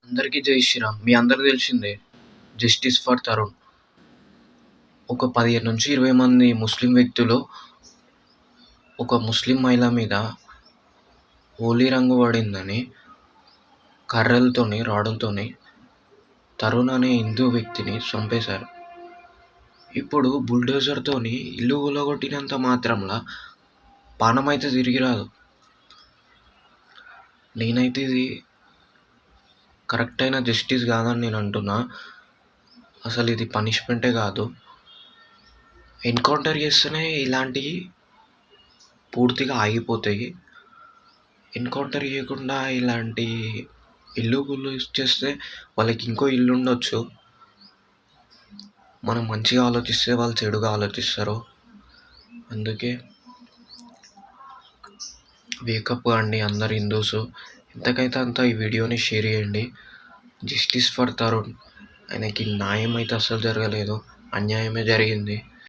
అందరికీ జై శ్రీరామ్. మీ అందరికి తెలిసిందే జస్టిస్ ఫర్ తరుణ్. ఒక 15-20 మంది ముస్లిం వ్యక్తులు ఒక ముస్లిం మహిళ మీద హోలీ రంగు పడిందని కర్రలతోని, రాడులతోని తరుణ్ అనే హిందూ వ్యక్తిని చంపేశారు. ఇప్పుడు బుల్డోజర్తోని ఇల్లు కూలగొట్టినంత మాత్రంలా పానమైతే తిరిగి రాదు. నేనైతే ఇది కరెక్ట్ అయిన జస్టిస్ కాదని నేను అంటున్నా. అసలు ఇది పనిష్మెంటే కాదు. ఎన్కౌంటర్ చేస్తేనే ఇలాంటివి పూర్తిగా ఆగిపోతాయి. ఎన్కౌంటర్ చేయకుండా ఇలాంటి ఇల్లు గుళ్ళు చేస్తే వాళ్ళకి ఇంకో ఇల్లు ఉండొచ్చు. మనం మంచిగా ఆలోచిస్తే వాళ్ళు చెడుగా ఆలోచిస్తారు. అందుకే వేకప్ అండి అందరు హిందూస్. ఎంతకైతే అంత ఈ వీడియోని షేర్ చేయండి. Justice for Tarun. ఆయనకి న్యాయం అయితే అస్సలు జరగలేదు, అన్యాయమే జరిగింది.